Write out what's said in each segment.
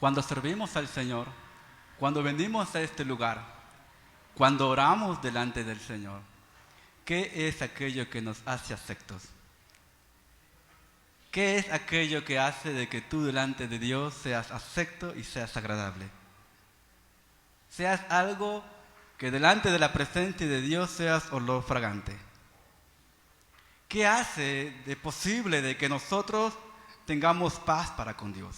Cuando servimos al Señor, cuando venimos a este lugar, cuando oramos delante del Señor, ¿qué es aquello que nos hace aceptos? ¿Qué es aquello que hace de que tú delante de Dios seas acepto y seas agradable? Seas algo que delante de la presencia de Dios seas olor fragante. ¿Qué hace de posible de que nosotros tengamos paz para con Dios?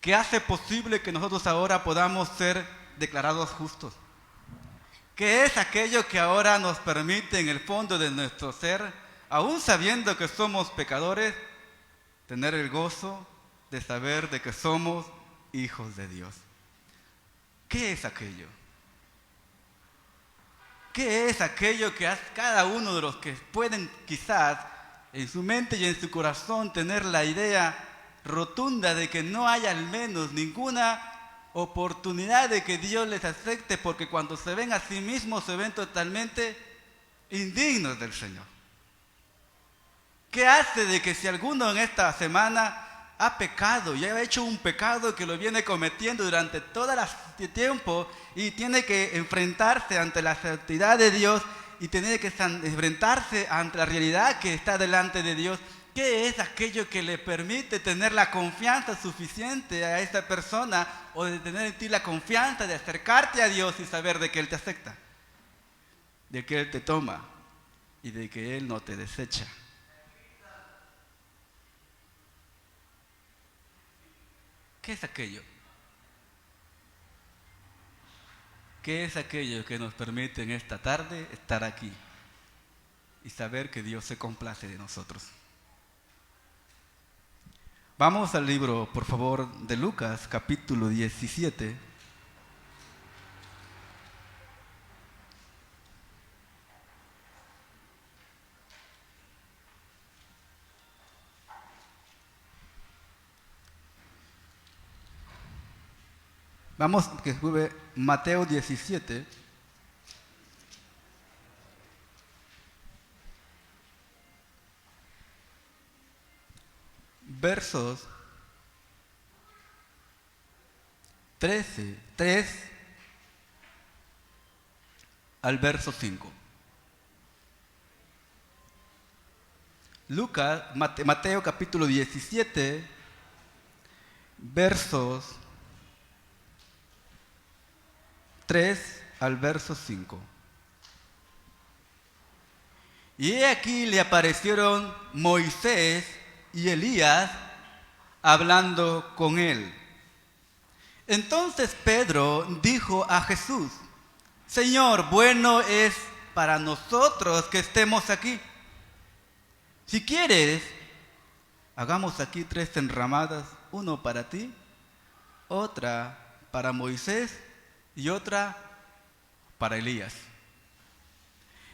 ¿Qué hace posible que nosotros ahora podamos ser declarados justos? ¿Qué es aquello que ahora nos permite en el fondo de nuestro ser, aún sabiendo que somos pecadores, tener el gozo de saber de que somos hijos de Dios? ¿Qué es aquello? ¿Qué es aquello que hace cada uno de los que pueden quizás en su mente y en su corazón tener la idea rotunda de que no hay al menos ninguna oportunidad de que Dios les acepte, porque cuando se ven a sí mismos se ven totalmente indignos del Señor? ¿Qué hace de que si alguno en esta semana ha pecado y ha hecho un pecado que lo viene cometiendo durante todo el tiempo y tiene que enfrentarse ante la santidad de Dios y tiene que enfrentarse ante la realidad que está delante de Dios? ¿Qué es aquello que le permite tener la confianza suficiente a esa persona, o de tener en ti la confianza de acercarte a Dios y saber de que Él te acepta, de que Él te toma y de que Él no te desecha? ¿Qué es aquello? ¿Qué es aquello que nos permite en esta tarde estar aquí y saber que Dios se complace de nosotros? Vamos al libro, por favor, de Lucas, capítulo 17. Vamos, que sube Mateo 17. Versos 3 al verso 5. Mateo capítulo 17, versos 3 al verso 5. Y he aquí le aparecieron Moisés y Elías hablando con él. Entonces Pedro dijo a Jesús: Señor, bueno es para nosotros que estemos aquí. Si quieres, hagamos aquí 3 enramadas, uno para ti, otra para Moisés y otra para Elías.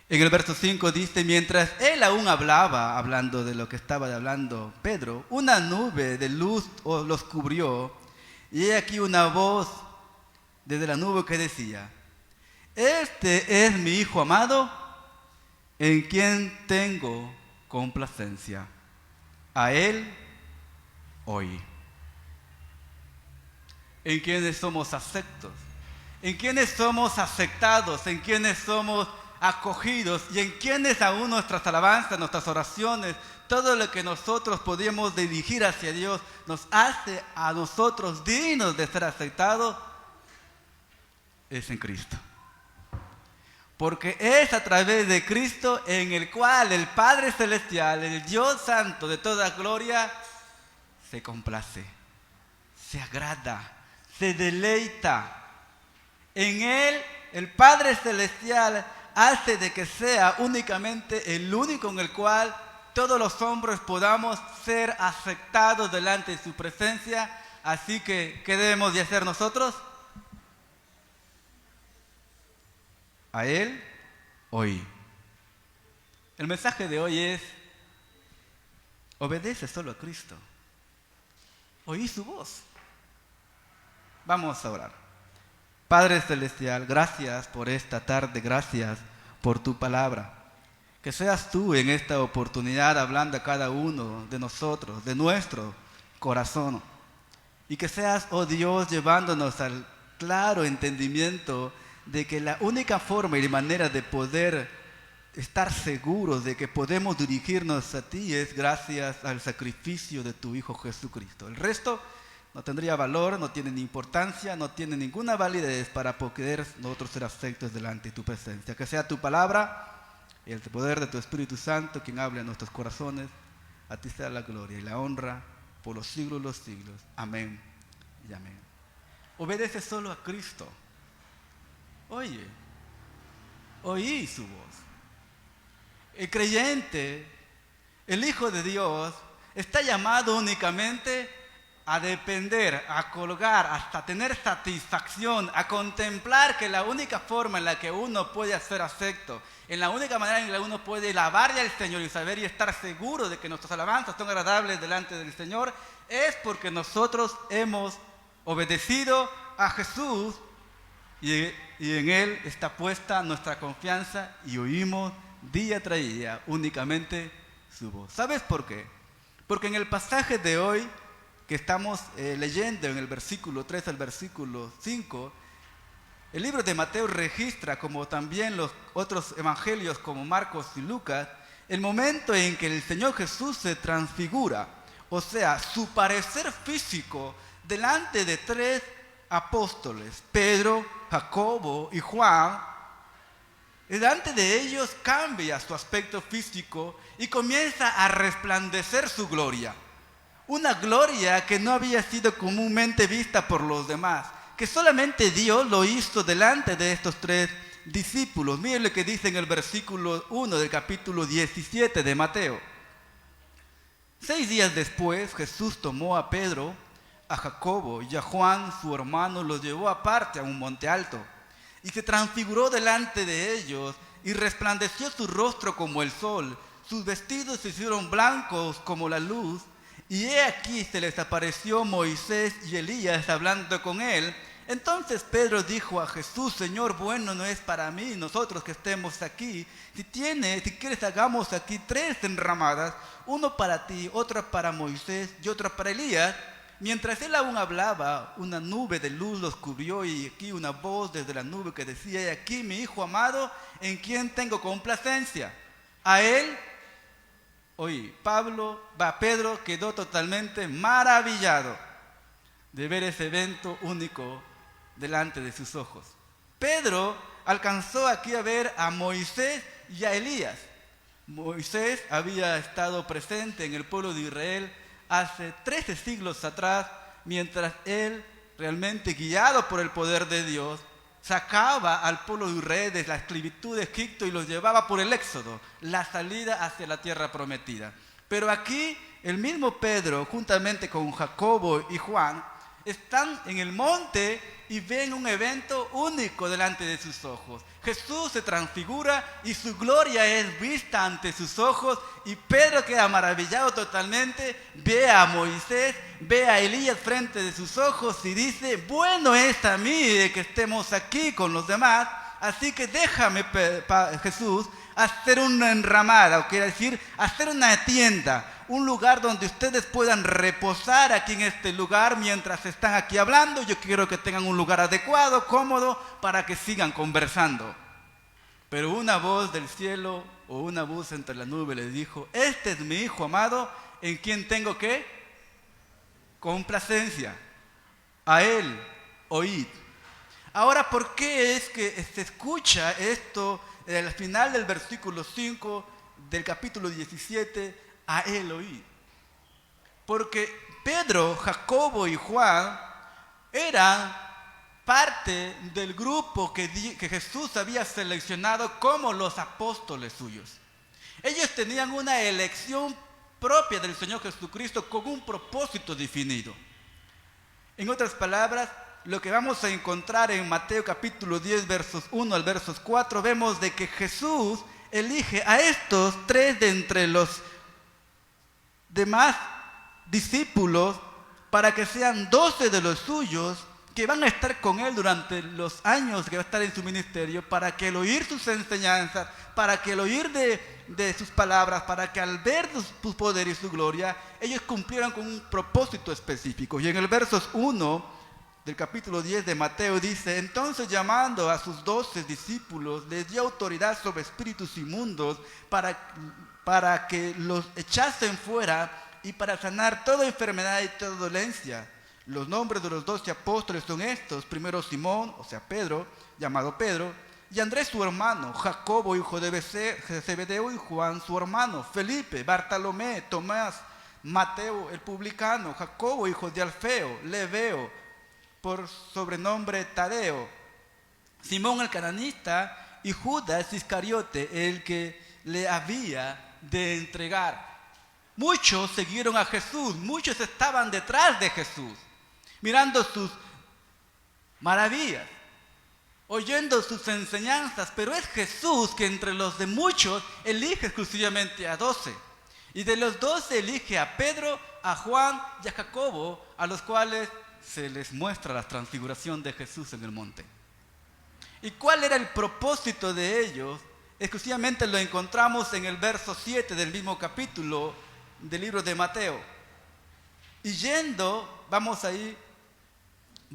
En el verso 5 dice: mientras él aún hablaba, hablando de lo que estaba hablando Pedro, una nube de luz los cubrió, y he aquí una voz desde la nube que decía: este es mi Hijo amado, en quien tengo complacencia. A él oí. En quienes somos aceptos, en quienes somos aceptados, en quienes somos acogidos, y en quienes aún nuestras alabanzas, nuestras oraciones, todo lo que nosotros podemos dirigir hacia Dios nos hace a nosotros dignos de ser aceptados, es en Cristo. Porque es a través de Cristo en el cual el Padre Celestial, el Dios Santo de toda gloria, se complace, se agrada, se deleita. En Él, el Padre Celestial hace de que sea únicamente el único en el cual todos los hombres podamos ser aceptados delante de su presencia. Así que, ¿qué debemos de hacer nosotros? A Él oí. El mensaje de hoy es: obedece solo a Cristo. Oí su voz. Vamos a orar. Padre Celestial, gracias por esta tarde, gracias por tu palabra. Que seas tú en esta oportunidad hablando a cada uno de nosotros, de nuestro corazón. Y que seas, oh Dios, llevándonos al claro entendimiento de que la única forma y manera de poder estar seguros de que podemos dirigirnos a ti es gracias al sacrificio de tu Hijo Jesucristo. El resto no tendría valor, no tiene ni importancia, no tiene ninguna validez para poder nosotros ser aceptos delante de tu presencia. Que sea tu palabra y el poder de tu Espíritu Santo quien hable en nuestros corazones. A ti sea la gloria y la honra por los siglos de los siglos. Amén y amén. Obedece solo a Cristo. Oye, oí su voz. El creyente, el Hijo de Dios, está llamado únicamente a depender, a colgar, hasta tener satisfacción, a contemplar que la única forma en la que uno puede ser acepto, en la única manera en la que uno puede alabarle al Señor y saber y estar seguro de que nuestras alabanzas son agradables delante del Señor, es porque nosotros hemos obedecido a Jesús y en Él está puesta nuestra confianza y oímos día tras día únicamente su voz. ¿Sabes por qué? Porque en el pasaje de hoy que estamos leyendo en el versículo 3 al versículo 5, el libro de Mateo registra, como también los otros evangelios como Marcos y Lucas, el momento en que el Señor Jesús se transfigura, o sea, su parecer físico delante de tres apóstoles, Pedro, Jacobo y Juan. Delante de ellos cambia su aspecto físico y comienza a resplandecer su gloria. Una gloria que no había sido comúnmente vista por los demás, que solamente Dios lo hizo delante de estos tres discípulos. Miren lo que dice en el versículo 1 del capítulo 17 de Mateo. 6 días después, Jesús tomó a Pedro, a Jacobo y a Juan, su hermano, los llevó aparte a un monte alto. Y se transfiguró delante de ellos y resplandeció su rostro como el sol. Sus vestidos se hicieron blancos como la luz. Y he aquí se les apareció Moisés y Elías hablando con él. Entonces Pedro dijo a Jesús: Señor, bueno no es para mí nosotros que estemos aquí. Si quieres hagamos aquí 3 enramadas, uno para ti, otra para Moisés y otra para Elías. Mientras él aún hablaba, una nube de luz los cubrió y aquí una voz desde la nube que decía: he aquí mi Hijo amado, en quien tengo complacencia. A él, Pedro quedó totalmente maravillado de ver ese evento único delante de sus ojos. Pedro alcanzó aquí a ver a Moisés y a Elías. Moisés había estado presente en el pueblo de Israel hace 13 siglos atrás, mientras él, realmente guiado por el poder de Dios, sacaba al pueblo de Israel de la esclavitud de Egipto y los llevaba por el éxodo, la salida hacia la tierra prometida. Pero aquí el mismo Pedro, juntamente con Jacobo y Juan, están en el monte y ven un evento único delante de sus ojos. Jesús se transfigura y su gloria es vista ante sus ojos y Pedro queda maravillado totalmente, ve a Moisés, ve a Elías frente de sus ojos y dice: bueno es a mí de que estemos aquí con los demás, así que déjame, Jesús, hacer una enramada, o quiere decir, hacer una tienda, un lugar donde ustedes puedan reposar aquí en este lugar mientras están aquí hablando. Yo quiero que tengan un lugar adecuado, cómodo, para que sigan conversando. Pero una voz del cielo, o una voz entre la nube, les dijo: este es mi Hijo amado, en quien tengo ¿qué? Complacencia. A él oíd. Ahora, ¿por qué es que se escucha esto al final del versículo 5 del capítulo 17? A él oíd. Porque Pedro, Jacobo y Juan eran parte del grupo que Jesús había seleccionado como los apóstoles suyos. Ellos tenían una elección propia del Señor Jesucristo con un propósito definido. En otras palabras, lo que vamos a encontrar en Mateo capítulo 10, versos 1 al versos 4, vemos de que Jesús elige a estos 3 de entre los demás discípulos para que sean 12 de los suyos que van a estar con Él durante los años que va a estar en su ministerio, para que al oír sus enseñanzas, para que al oír de sus palabras, para que al ver su poder y su gloria, ellos cumplieran con un propósito específico. Y en el versos 1 del capítulo 10 de Mateo dice: entonces, llamando a sus 12 discípulos, les dio autoridad sobre espíritus inmundos para que los echasen fuera y para sanar toda enfermedad y toda dolencia. Los nombres de los 12 apóstoles son estos: primero Simón, o sea Pedro, llamado Pedro, y Andrés su hermano, Jacobo hijo de Zebedeo y Juan su hermano, Felipe, Bartolomé, Tomás, Mateo el publicano, Jacobo hijo de Alfeo, Lebeo, por sobrenombre Tadeo, Simón el cananista y Judas Iscariote, el que le había de entregar. Muchos siguieron a Jesús, muchos estaban detrás de Jesús, mirando sus maravillas, oyendo sus enseñanzas, pero es Jesús que entre los de muchos elige exclusivamente a 12. Y de los 12 elige a Pedro, a Juan y a Jacobo, a los cuales se les muestra la transfiguración de Jesús en el monte. ¿Y cuál era el propósito de ellos? Exclusivamente lo encontramos en el verso 7 del mismo capítulo del libro de Mateo. Y yendo, vamos ahí,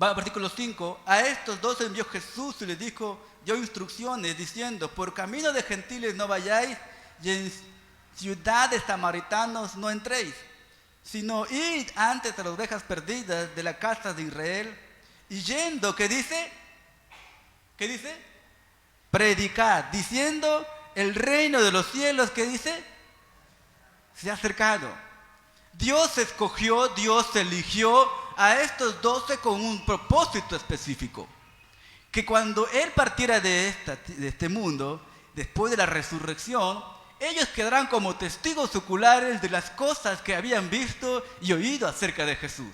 va al versículo 5, a estos 12 envió Jesús y les dijo, dio instrucciones diciendo: por camino de gentiles no vayáis, y en ciudades samaritanos no entréis, sino id antes a las ovejas perdidas de la casa de Israel. Y yendo, ¿qué dice? ¿Qué dice? Predicad, diciendo: el reino de los cielos, ¿qué dice? Se ha acercado. Dios escogió, Dios eligió a estos 12 con un propósito específico. Que cuando Él partiera de este mundo, después de la resurrección, ellos quedarán como testigos oculares de las cosas que habían visto y oído acerca de Jesús.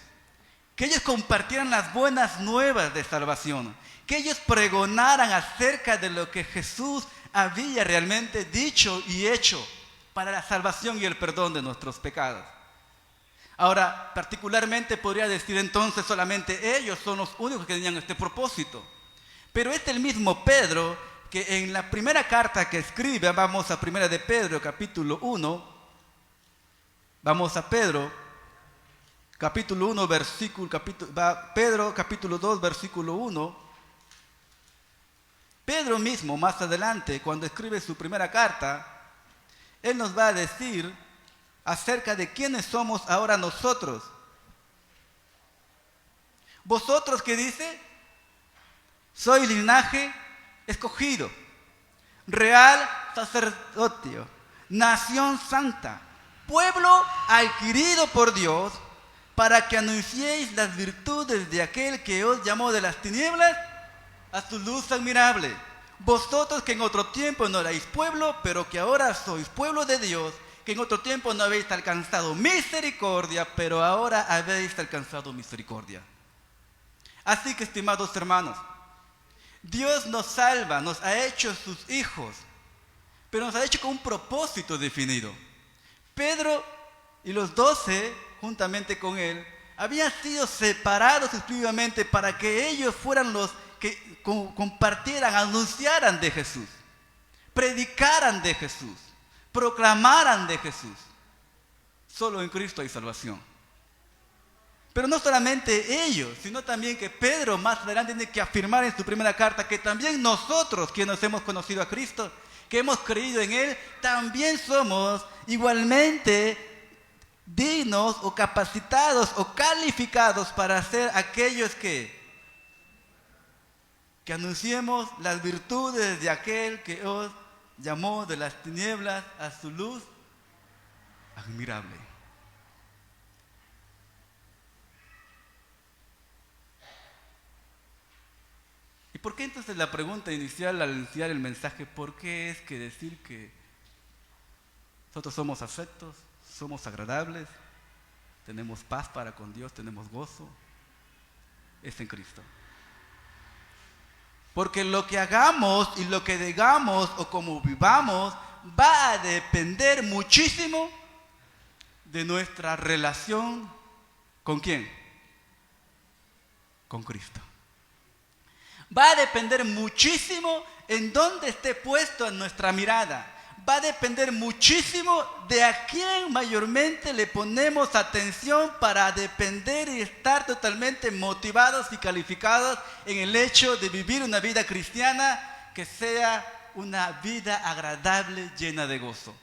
Que ellos compartieran las buenas nuevas de salvación. Que ellos pregonaran acerca de lo que Jesús había realmente dicho y hecho para la salvación y el perdón de nuestros pecados. Ahora, particularmente podría decir entonces solamente ellos son los únicos que tenían este propósito. Pero es el mismo Pedro que en la primera carta que escribe, vamos a primera de Pedro, capítulo 1, vamos a Pedro, capítulo 1, Pedro, capítulo 2, versículo 1. Pedro mismo, más adelante, cuando escribe su primera carta, él nos va a decir acerca de quiénes somos ahora nosotros. Vosotros, ¿qué dice? Soy linaje escogido, real sacerdocio, nación santa, pueblo adquirido por Dios, para que anunciéis las virtudes de aquel que os llamó de las tinieblas a su luz admirable. Vosotros que en otro tiempo no erais pueblo, pero que ahora sois pueblo de Dios, que en otro tiempo no habéis alcanzado misericordia, pero ahora habéis alcanzado misericordia. Así que, estimados hermanos, Dios nos salva, nos ha hecho sus hijos, pero nos ha hecho con un propósito definido. Pedro y los 12, juntamente con él, habían sido separados exclusivamente para que ellos fueran los que compartieran, anunciaran de Jesús, predicaran de Jesús, proclamaran de Jesús. Solo en Cristo hay salvación. Pero no solamente ellos, sino también que Pedro más adelante tiene que afirmar en su primera carta que también nosotros, quienes hemos conocido a Cristo, que hemos creído en Él, también somos igualmente dignos o capacitados o calificados para ser aquellos que anunciemos las virtudes de aquel que os llamó de las tinieblas a su luz admirable. ¿Y por qué entonces la pregunta inicial al iniciar el mensaje, por qué es que decir que nosotros somos aceptos, somos agradables, tenemos paz para con Dios, tenemos gozo? Es en Cristo. Porque lo que hagamos y lo que digamos o como vivamos va a depender muchísimo de nuestra relación ¿con quién? Con Cristo. Va a depender muchísimo en dónde esté puesto nuestra mirada. Va a depender muchísimo de a quién mayormente le ponemos atención para depender y estar totalmente motivados y calificados en el hecho de vivir una vida cristiana que sea una vida agradable, llena de gozo.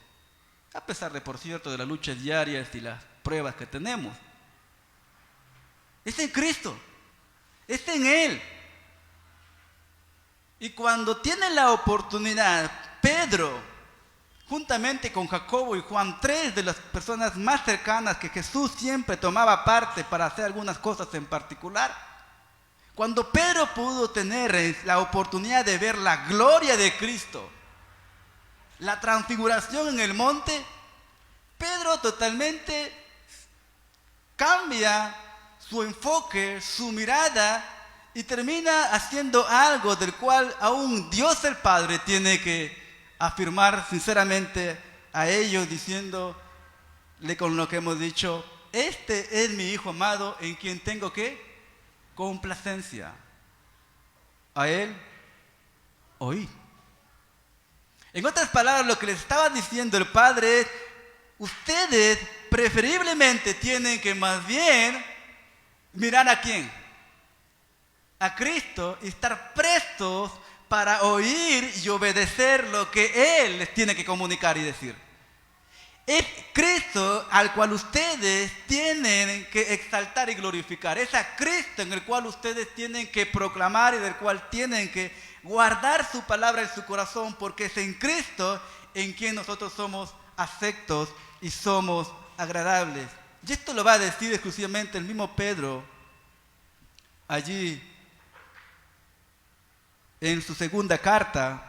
A pesar de, por cierto, de las luchas diarias y las pruebas que tenemos. Es en Cristo, es en Él. Y cuando tienen la oportunidad, Pedro, juntamente con Jacobo y Juan, tres de las personas más cercanas que Jesús siempre tomaba parte para hacer algunas cosas en particular, cuando Pedro pudo tener la oportunidad de ver la gloria de Cristo, la transfiguración en el monte, Pedro totalmente cambia su enfoque, su mirada, y termina haciendo algo del cual aún Dios el Padre tiene que afirmar sinceramente a ellos, diciéndole con lo que hemos dicho: este es mi Hijo amado en quien tengo ¿qué? Complacencia. A Él oí. En otras palabras, lo que les estaba diciendo el Padre es: ustedes preferiblemente tienen que más bien mirar ¿a quién? A Cristo, y estar prestos para oír y obedecer lo que Él les tiene que comunicar y decir. Es Cristo al cual ustedes tienen que exaltar y glorificar. Es a Cristo en el cual ustedes tienen que proclamar y del cual tienen que guardar su palabra en su corazón, porque es en Cristo en quien nosotros somos aceptos y somos agradables. Y esto lo va a decir exclusivamente el mismo Pedro allí en su segunda carta.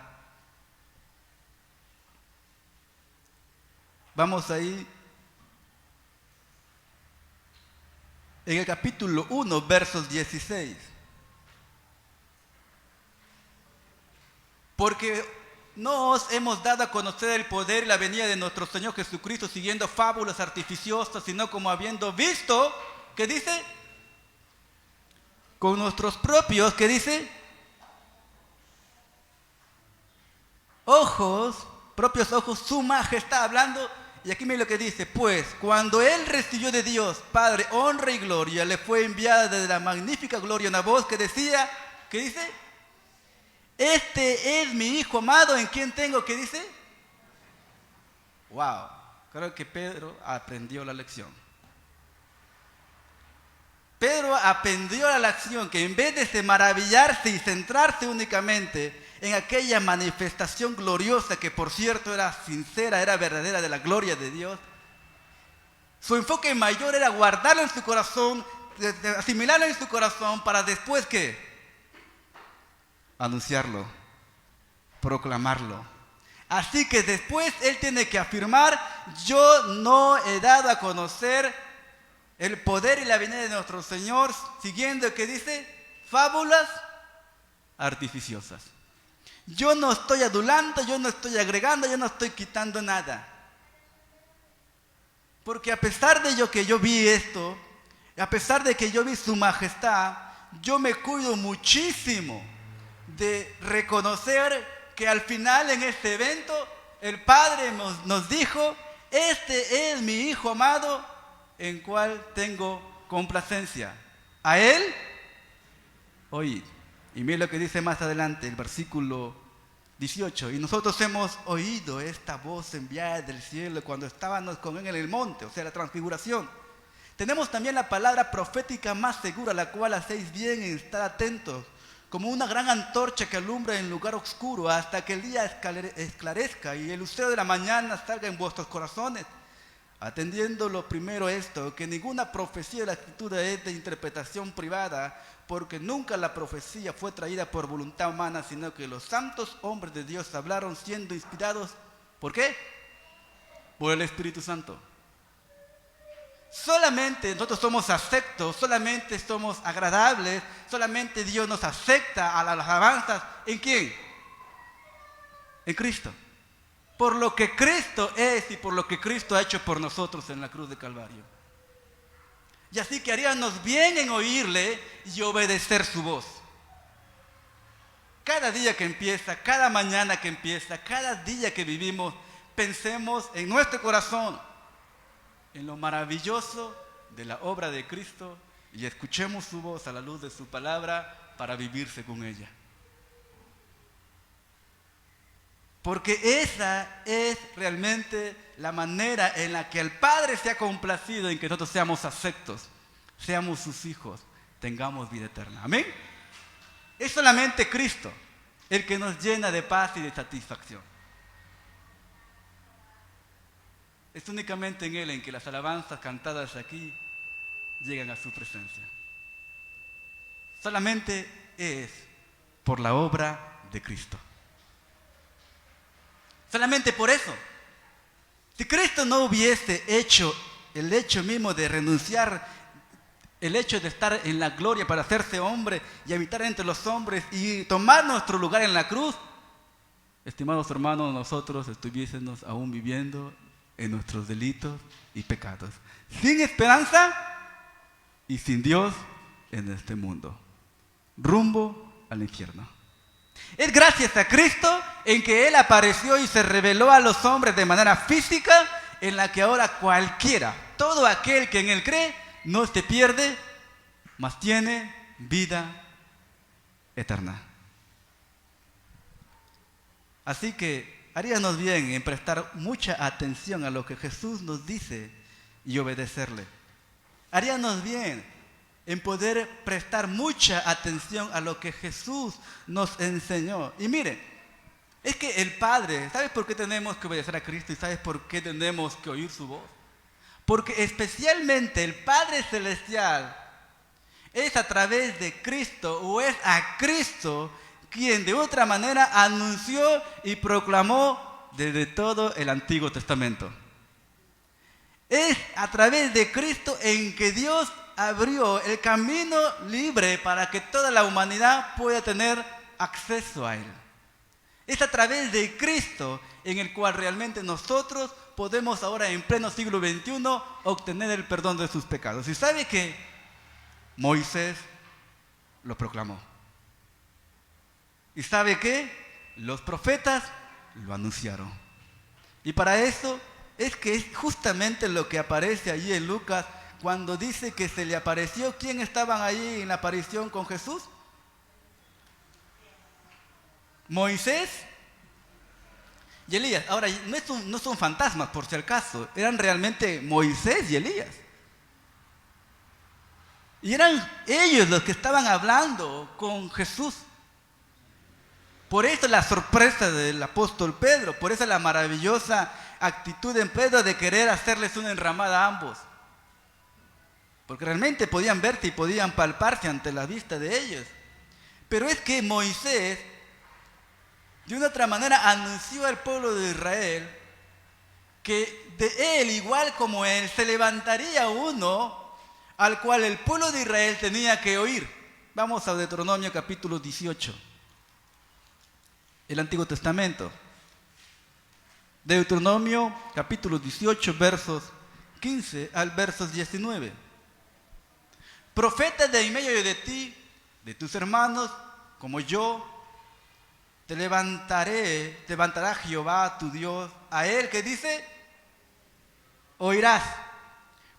Vamos ahí en el capítulo 1, versos 16. Porque no os hemos dado a conocer el poder y la venida de nuestro Señor Jesucristo siguiendo fábulas artificiosas, sino como habiendo visto, ¿qué dice? Con nuestros propios, ¿qué dice? Ojos, propios ojos, su majestad, hablando. Y aquí mire lo que dice: pues cuando Él recibió de Dios Padre honra y gloria, le fue enviada desde la magnífica gloria una voz que decía, ¿qué dice? Este es mi Hijo amado en quien tengo, ¿qué dice? Wow, creo que Pedro aprendió la lección. Pedro aprendió la lección que en vez de maravillarse y centrarse únicamente en aquella manifestación gloriosa, que por cierto era sincera, era verdadera, de la gloria de Dios, su enfoque mayor era guardarlo en su corazón, asimilarlo en su corazón, para después ¿qué? Anunciarlo, proclamarlo. Así que después él tiene que afirmar: yo no he dado a conocer el poder y la venida de nuestro Señor siguiendo, ¿qué dice? Fábulas artificiosas. Yo no estoy adulando, yo no estoy agregando, yo no estoy quitando nada. Porque a pesar de que yo vi esto, a pesar de que yo vi su majestad, yo me cuido muchísimo de reconocer que al final en este evento el Padre nos dijo: este es mi Hijo amado en cual tengo complacencia. A Él oíd. Y mira lo que dice más adelante, el versículo 18. Y nosotros hemos oído esta voz enviada del cielo cuando estábamos con Él en el monte, o sea, la transfiguración. Tenemos también la palabra profética más segura, la cual hacéis bien en estar atentos, como una gran antorcha que alumbra en lugar oscuro hasta que el día esclarezca y el lucero de la mañana salga en vuestros corazones. Atendiendo lo primero esto, que ninguna profecía de la Escritura es de interpretación privada, porque nunca la profecía fue traída por voluntad humana, sino que los santos hombres de Dios hablaron siendo inspirados. ¿Por qué? Por el Espíritu Santo. Solamente nosotros somos aceptos, solamente somos agradables, solamente Dios nos acepta a las alabanzas. ¿En quién? En Cristo. Por lo que Cristo es y por lo que Cristo ha hecho por nosotros en la cruz de Calvario. Y así que haríamos bien en oírle y obedecer su voz. cada día que empieza, cada mañana que empieza, cada día que vivimos, pensemos en nuestro corazón, en lo maravilloso de la obra de Cristo y escuchemos su voz a la luz de su palabra para vivir según ella. Porque esa es realmente la manera en la que el Padre se ha complacido en que nosotros seamos aceptos, seamos sus hijos, tengamos vida eterna. Amén. Es solamente Cristo el que nos llena de paz y de satisfacción. Es únicamente en Él en que las alabanzas cantadas aquí llegan a su presencia. Solamente es por la obra de Cristo. Solamente por eso. Si Cristo no hubiese hecho el hecho mismo de renunciar, el hecho de estar en la gloria para hacerse hombre y habitar entre los hombres y tomar nuestro lugar en la cruz, estimados hermanos, nosotros estuviésemos aún viviendo en nuestros delitos y pecados, sin esperanza y sin Dios en este mundo, rumbo al infierno. Es gracias a Cristo en que Él apareció y se reveló a los hombres de manera física, en la que ahora cualquiera, todo aquel que en Él cree, no se pierde, mas tiene vida eterna. Así que haríamos bien en prestar mucha atención a lo que Jesús nos dice y obedecerle. Haríamos bien en poder prestar mucha atención a lo que Jesús nos enseñó. Y mire, es que el Padre, ¿sabes por qué tenemos que obedecer a Cristo y sabes por qué tenemos que oír su voz? Porque especialmente el Padre Celestial es a través de Cristo o es a Cristo quien de otra manera anunció y proclamó desde todo el Antiguo Testamento. Es a través de Cristo en que Dios abrió el camino libre para que toda la humanidad pueda tener acceso a Él. Es a través de Cristo en el cual realmente nosotros podemos ahora en pleno siglo XXI obtener el perdón de sus pecados. ¿Y sabe que Moisés lo proclamó? ¿Y sabe qué? Los profetas lo anunciaron. Y para eso es que es justamente lo que aparece allí en Lucas cuando dice que se le apareció. ¿Quién estaban allí en la aparición con Jesús? Moisés y Elías. Ahora, no son fantasmas por si acaso, eran realmente Moisés y Elías. Y eran ellos los que estaban hablando con Jesús. Por eso la sorpresa del apóstol Pedro, por eso la maravillosa actitud en Pedro de querer hacerles una enramada a ambos. Porque realmente podían verse y podían palparse ante la vista de ellos. Pero es que Moisés, de una otra manera, anunció al pueblo de Israel que de él, igual como él, se levantaría uno al cual el pueblo de Israel tenía que oír. Vamos a Deuteronomio capítulo 18. El Antiguo Testamento. Deuteronomio capítulo 18, versos 15 al versos 19. Profeta de en medio de ti, de tus hermanos, como yo, te levantará Jehová tu Dios, a él que dice, oirás,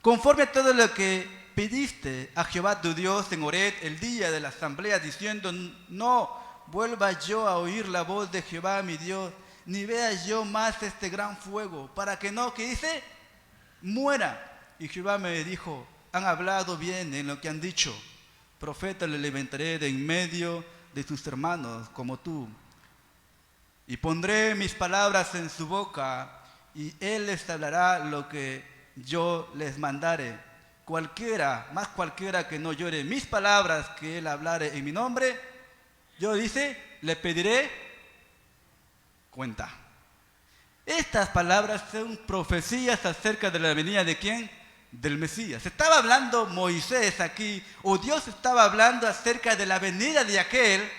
conforme a todo lo que pediste a Jehová tu Dios en Horeb el día de la asamblea, diciendo, no vuelva yo a oír la voz de Jehová mi Dios, ni vea yo más este gran fuego, para que no, ¿qué dice? Muera. Y Jehová me dijo, han hablado bien en lo que han dicho, profeta le levantaré de en medio de tus hermanos como tú, y pondré mis palabras en su boca, y él les hablará lo que yo les mandare. Cualquiera que no llore mis palabras que él hablare en mi nombre, yo dice, le pediré cuenta. Estas palabras son profecías acerca de la venida de ¿quién? Del Mesías. Estaba hablando Moisés aquí, o Dios estaba hablando acerca de la venida de aquel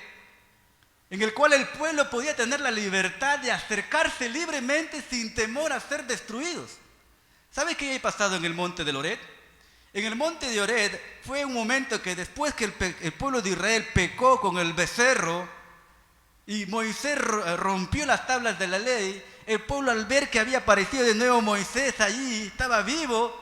en el cual el pueblo podía tener la libertad de acercarse libremente sin temor a ser destruidos. ¿Sabe qué ha pasado en el monte de Horeb? En el monte de Horeb fue un momento que después que el pueblo de Israel pecó con el becerro, y Moisés rompió las tablas de la ley, el pueblo al ver que había aparecido de nuevo Moisés allí, estaba vivo,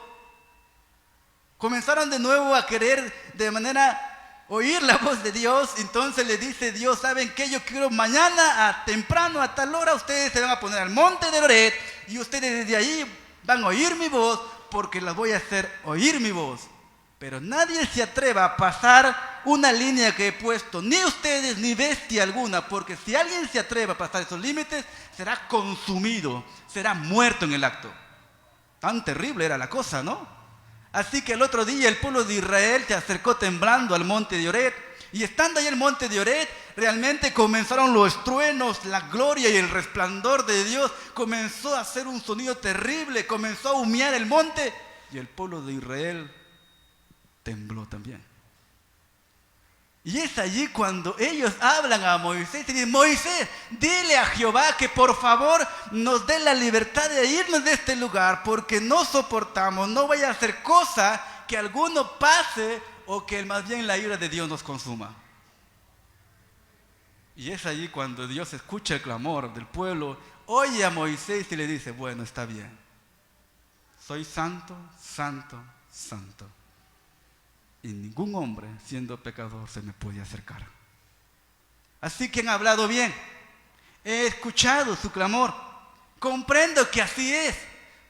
comenzaron de nuevo a querer de manera oír la voz de Dios. Entonces le dice Dios, ¿saben qué? Yo quiero mañana temprano a tal hora ustedes se van a poner al monte de Horeb y ustedes desde ahí van a oír mi voz porque las voy a hacer oír mi voz. Pero nadie se atreva a pasar una línea que he puesto, ni ustedes ni bestia alguna, porque si alguien se atreve a pasar esos límites, será consumido, será muerto en el acto. Tan terrible era la cosa, ¿no? Así que el otro día el pueblo de Israel se acercó temblando al monte de Horeb, y estando ahí en el monte de Horeb, realmente comenzaron los truenos, la gloria y el resplandor de Dios, comenzó a hacer un sonido terrible, comenzó a humear el monte, y el pueblo de Israel tembló también. Y es allí cuando ellos hablan a Moisés y dicen, Moisés, dile a Jehová que por favor nos dé la libertad de irnos de este lugar, porque no soportamos, no vaya a hacer cosa que alguno pase o que más bien la ira de Dios nos consuma. Y es allí cuando Dios escucha el clamor del pueblo, oye a Moisés y le dice, bueno, está bien, soy santo, santo, santo. Y ningún hombre, siendo pecador, se me puede acercar. Así que han hablado bien. He escuchado su clamor. Comprendo que así es,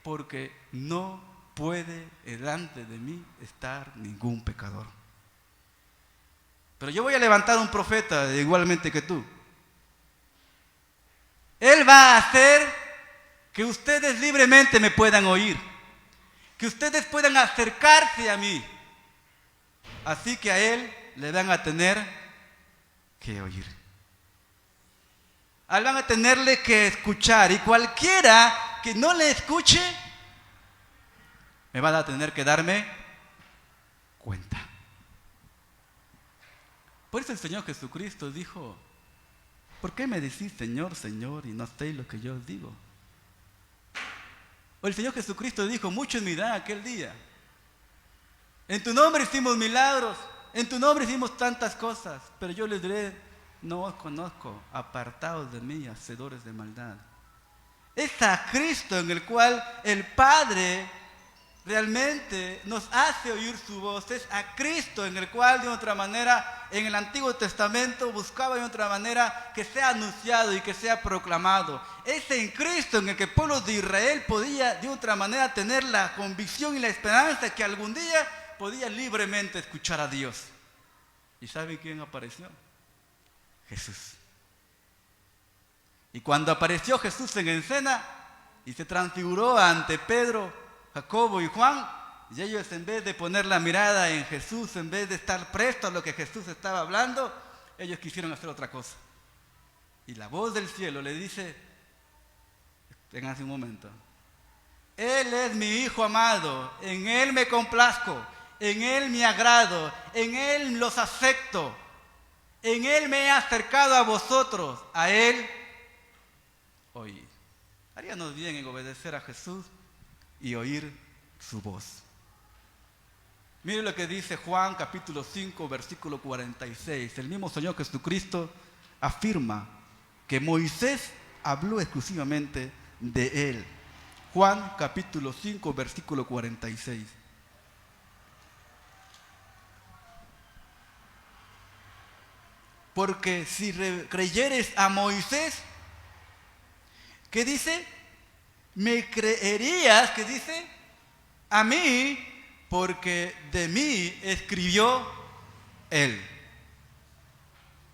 porque no puede delante de mí estar ningún pecador. Pero yo voy a levantar un profeta igualmente que tú. Él va a hacer que ustedes libremente me puedan oír, que ustedes puedan acercarse a mí. Así que a él le van a tener que oír. A él van a tenerle que escuchar. Y cualquiera que no le escuche, me van a tener que darme cuenta. Por eso el Señor Jesucristo dijo, ¿por qué me decís Señor, Señor, y no hacéis lo que yo os digo? O el Señor Jesucristo dijo, muchos me dirán aquel día, en tu nombre hicimos milagros, en tu nombre hicimos tantas cosas, pero yo les diré, no os conozco, apartaos de mí, hacedores de maldad. Es a Cristo en el cual el Padre realmente nos hace oír su voz. Es a Cristo en el cual de otra manera en el Antiguo Testamento buscaba de otra manera que sea anunciado y que sea proclamado. Es en Cristo en el que el pueblo de Israel podía de otra manera tener la convicción y la esperanza que algún día podía libremente escuchar a Dios. ¿Y sabe quién apareció? Jesús. Y cuando apareció Jesús en escena y se transfiguró ante Pedro, Jacobo y Juan, y ellos en vez de poner la mirada en Jesús, en vez de estar prestos a lo que Jesús estaba hablando, ellos quisieron hacer otra cosa. Y la voz del cielo le dice, ténganse un momento, Él es mi Hijo amado, en Él me complazco, en Él me agrado, en Él los acepto, en Él me he acercado a vosotros, a Él oíd. Haríamos bien en obedecer a Jesús y oír su voz. Mire lo que dice Juan capítulo 5 versículo 46. El mismo Señor Jesucristo afirma que Moisés habló exclusivamente de Él. Juan capítulo 5 versículo 46. Porque si creyeres a Moisés, ¿qué dice? Me creerías, ¿qué dice? A mí, porque de mí escribió él.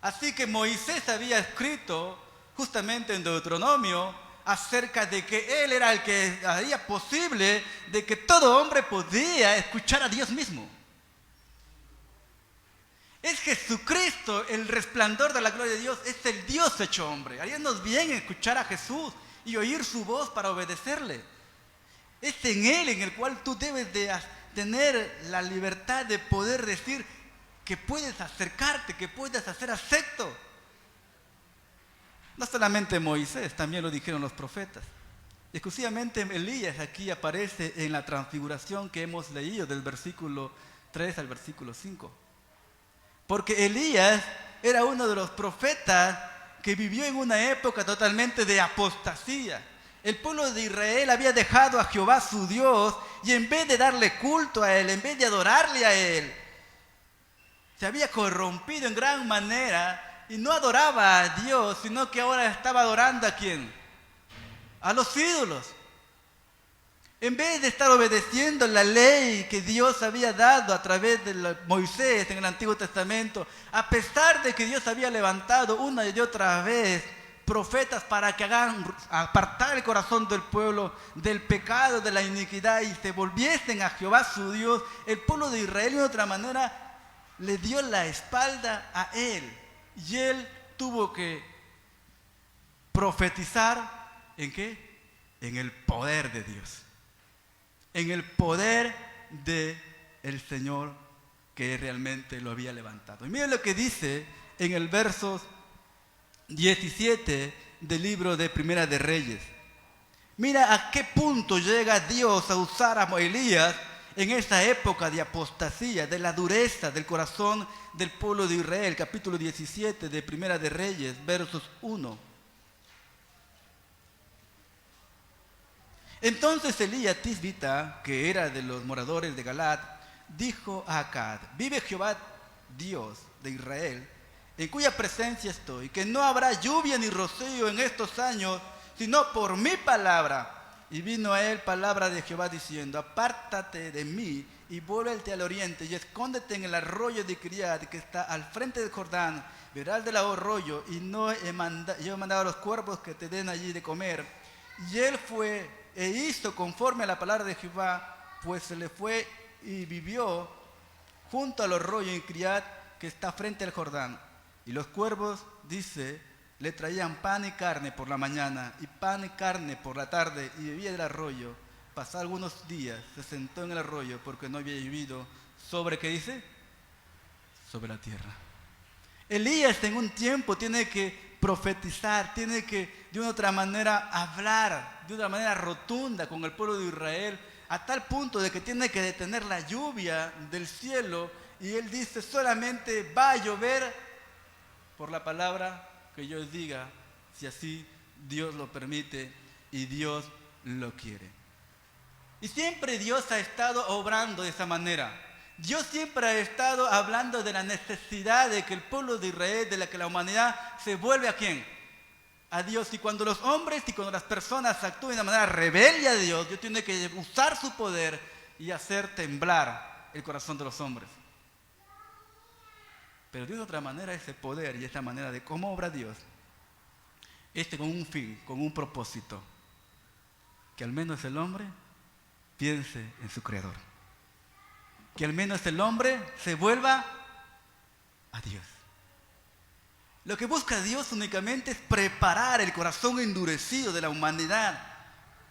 Así que Moisés había escrito justamente en Deuteronomio acerca de que él era el que haría posible de que todo hombre podía escuchar a Dios mismo. Es Jesucristo, el resplandor de la gloria de Dios, es el Dios hecho hombre. Haríamos bien escuchar a Jesús y oír su voz para obedecerle. Es en Él en el cual tú debes de tener la libertad de poder decir que puedes acercarte, que puedes hacer acepto. No solamente Moisés, también lo dijeron los profetas. Exclusivamente Elías aquí aparece en la transfiguración que hemos leído del versículo 3 al versículo 5. Porque Elías era uno de los profetas que vivió en una época totalmente de apostasía. El pueblo de Israel había dejado a Jehová su Dios y en vez de darle culto a Él, en vez de adorarle a Él, se había corrompido en gran manera y no adoraba a Dios, sino que ahora estaba adorando ¿a quién? A los ídolos. En vez de estar obedeciendo la ley que Dios había dado a través de Moisés en el Antiguo Testamento, a pesar de que Dios había levantado una y otra vez profetas para que hagan apartar el corazón del pueblo del pecado, de la iniquidad y se volviesen a Jehová su Dios, el pueblo de Israel de otra manera le dio la espalda a Él y Él tuvo que profetizar ¿en qué? En el poder de Dios. En el poder del Señor que realmente lo había levantado. Y miren lo que dice en el verso 17 del libro de Primera de Reyes. Mira a qué punto llega Dios a usar a Elías en esa época de apostasía, de la dureza del corazón del pueblo de Israel. Capítulo 17 de Primera de Reyes, versos 1. Entonces Elías Tisbita, que era de los moradores de Galaad, dijo a Acab: vive Jehová Dios de Israel, en cuya presencia estoy, que no habrá lluvia ni rocío en estos años, sino por mi palabra. Y vino a él palabra de Jehová diciendo: apártate de mí y vuélvete al oriente y escóndete en el arroyo de Criad que está al frente del Jordán. Verás del arroyo y yo he mandado a los cuervos que te den allí de comer. Y él fue e hizo conforme a la palabra de Jehová, pues se le fue y vivió junto al arroyo en Criad que está frente al Jordán. Y los cuervos, dice, le traían pan y carne por la mañana y pan y carne por la tarde y bebía del arroyo. Pasados algunos días se sentó en el arroyo porque no había llovido sobre, ¿qué dice? Sobre la tierra. Elías en un tiempo tiene que profetizar, tiene que de una otra manera hablar, de una manera rotunda con el pueblo de Israel, a tal punto de que tiene que detener la lluvia del cielo y él dice: solamente va a llover por la palabra que yo diga, si así Dios lo permite y Dios lo quiere. Y siempre Dios ha estado obrando de esa manera. Dios siempre ha estado hablando de la necesidad de que el pueblo de Israel, de la que la humanidad se vuelve ¿a quién? A Dios. Y cuando los hombres y cuando las personas actúan de manera rebelde a Dios, Dios tiene que usar su poder y hacer temblar el corazón de los hombres. Pero de otra manera ese poder y esa manera de cómo obra Dios, con un fin, con un propósito, que al menos el hombre piense en su Creador. Que al menos el hombre se vuelva a Dios. Lo que busca Dios únicamente es preparar el corazón endurecido de la humanidad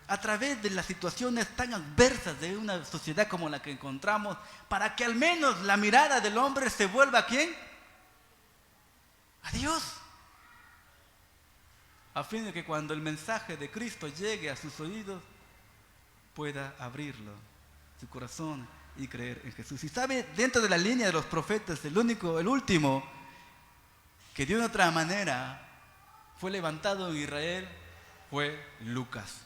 a través de las situaciones tan adversas de una sociedad como la que encontramos, para que al menos la mirada del hombre se vuelva ¿a quién? A Dios. A fin de que cuando el mensaje de Cristo llegue a sus oídos, pueda abrirlo, su corazón, y creer en Jesús. Y sabe, dentro de la línea de los profetas, el último que de una otra manera fue levantado en Israel fue Lucas.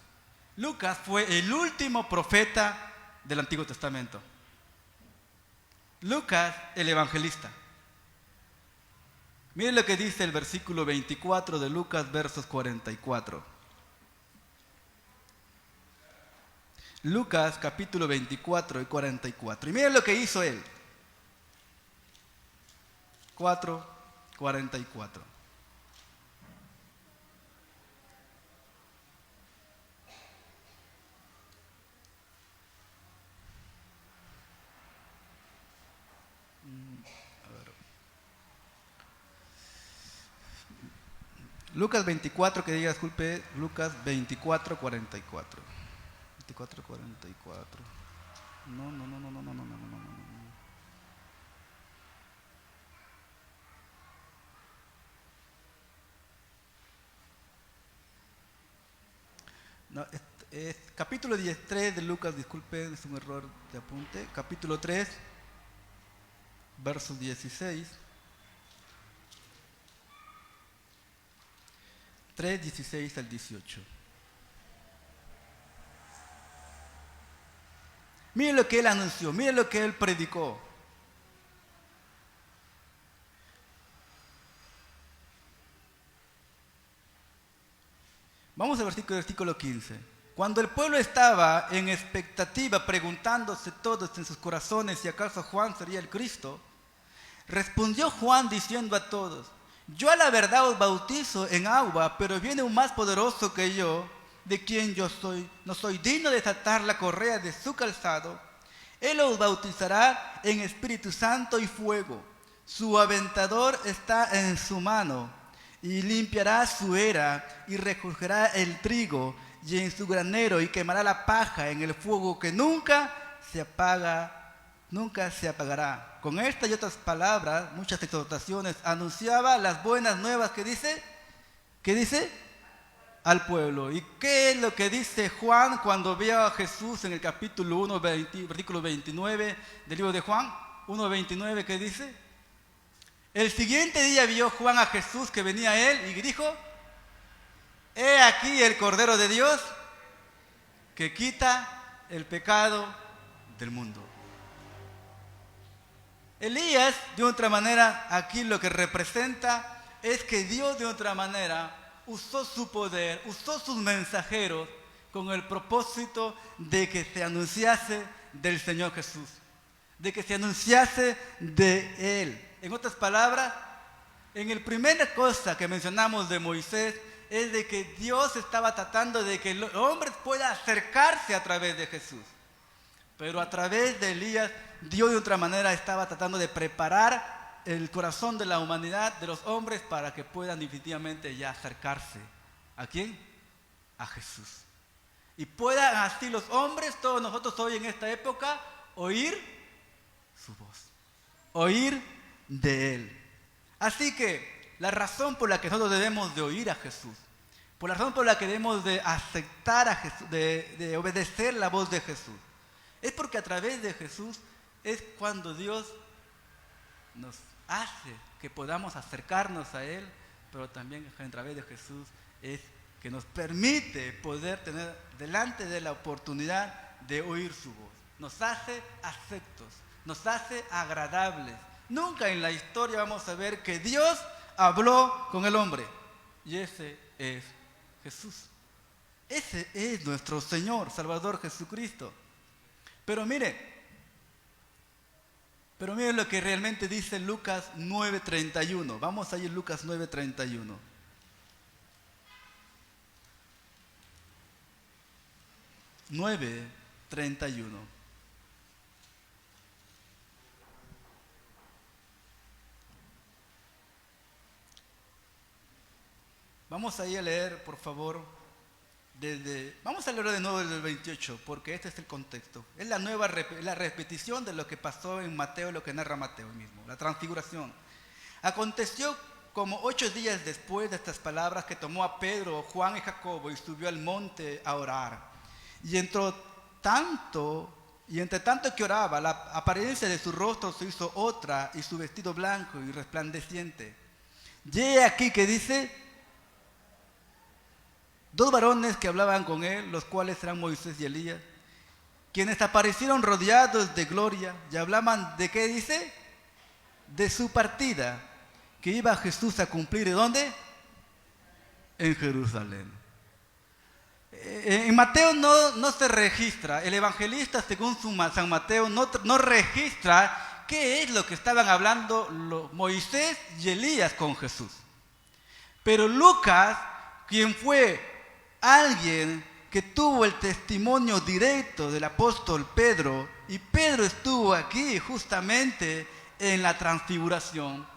Lucas fue el último profeta del Antiguo Testamento. Lucas, el evangelista. Miren lo que dice el versículo 24 de Lucas, versos 44. Lucas capítulo 24 y 44. Y miren lo que hizo él. 4:44. Lucas 24, que diga, disculpe, Lucas 24:44. 24:44. No. No, es capítulo 13 de Lucas, disculpen, es un error de apunte. Capítulo 3, verso 16. 3, 16 al 18. Miren lo que él anunció, miren lo que él predicó. Vamos al versículo 15. Cuando el pueblo estaba en expectativa, preguntándose todos en sus corazones si acaso Juan sería el Cristo, respondió Juan diciendo a todos: yo a la verdad os bautizo en agua, pero viene un más poderoso que yo, de quien yo no soy digno de desatar la correa de su calzado. Él os bautizará en Espíritu Santo y fuego. Su aventador está en su mano, y limpiará su era, y recogerá el trigo y en su granero, y quemará la paja en el fuego que nunca se apagará. Con estas y otras palabras, muchas exhortaciones, anunciaba las buenas nuevas que dice, al pueblo. ¿Y qué es lo que dice Juan cuando vio a Jesús en el capítulo 1, versículo 29 del libro de Juan? 1:29, ¿qué dice? El siguiente día vio Juan a Jesús que venía a él y dijo: he aquí el Cordero de Dios que quita el pecado del mundo. Elías, de otra manera, aquí lo que representa es que Dios de otra manera usó su poder, usó sus mensajeros con el propósito de que se anunciase del Señor Jesús, de que se anunciase de Él. En otras palabras, en la primera cosa que mencionamos de Moisés es de que Dios estaba tratando de que el hombre pueda acercarse a través de Jesús. Pero a través de Elías, Dios de otra manera estaba tratando de preparar el corazón de la humanidad, de los hombres, para que puedan definitivamente ya acercarse. ¿A quién? A Jesús. Y puedan así los hombres, todos nosotros hoy en esta época, oír su voz, oír de Él. Así que la razón por la que nosotros debemos de oír a Jesús, por la razón por la que debemos de aceptar a Jesús, de obedecer la voz de Jesús, es porque a través de Jesús es cuando Dios nos hace que podamos acercarnos a Él, pero también a través de Jesús es que nos permite poder tener delante de la oportunidad de oír su voz. Nos hace aceptos, nos hace agradables. Nunca en la historia vamos a ver que Dios habló con el hombre, y ese es Jesús. Ese es nuestro Señor, Salvador Jesucristo. Pero mire lo que realmente dice Lucas 9:31. Vamos a ir a Lucas 9:31. Vamos a ir a leer, por favor, vamos a leer de nuevo desde el 28, porque este es el contexto. Es la repetición de lo que pasó en Mateo, lo que narra Mateo mismo, la transfiguración. Aconteció como 8 días después de estas palabras que tomó a Pedro, Juan y Jacobo y subió al monte a orar. Y entre tanto que oraba, la apariencia de su rostro se hizo otra y su vestido blanco y resplandeciente. Y he aquí que dice: 2 varones que hablaban con él, los cuales eran Moisés y Elías, quienes aparecieron rodeados de gloria y hablaban de ¿qué dice? De su partida, que iba Jesús a cumplir. ¿En dónde? En Jerusalén. En Mateo no se registra, el evangelista según San Mateo no registra qué es lo que estaban hablando Moisés y Elías con Jesús. Pero Lucas, quien fue alguien que tuvo el testimonio directo del apóstol Pedro, y Pedro estuvo aquí justamente en la transfiguración,